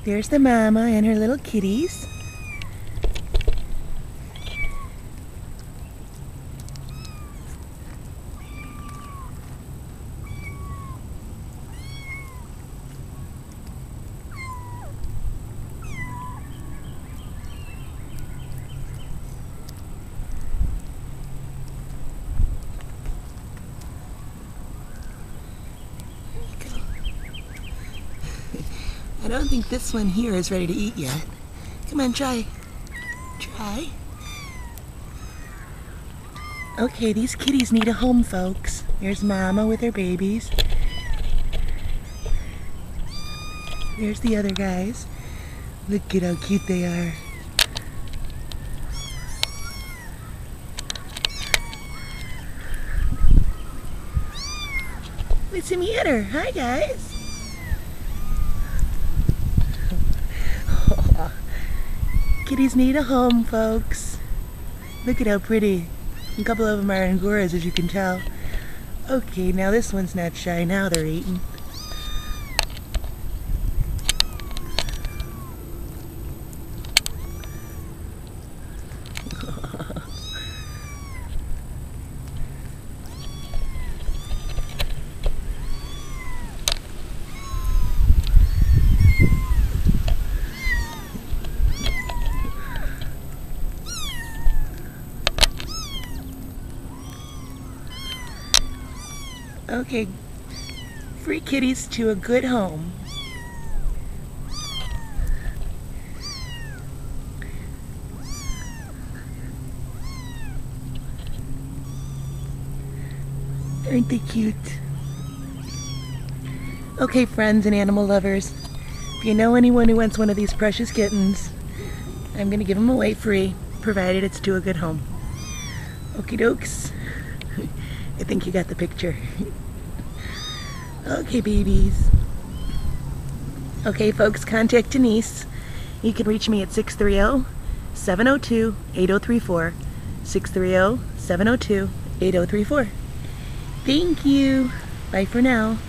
There's the mama and her little kitties. I don't think this one here is ready to eat yet. Come on, try. Try. Okay, these kitties need a home, folks. There's Mama with her babies. There's the other guys. Look at how cute they are. Let's meet her. Hi, guys. Kitties need a home, folks. Look at how pretty. A couple of them are Angoras, as you can tell. Okay, now this one's not shy. Now they're eating. Okay, free kitties to a good home. Aren't they cute? Okay, friends and animal lovers, if you know anyone who wants one of these precious kittens, I'm gonna give them away free, provided it's to a good home. Okie dokes. I think you got the picture. Okay, babies. Okay, folks, contact Denise. You can reach me at 630-702-8034. 630-702-8034. Thank you. Bye for now.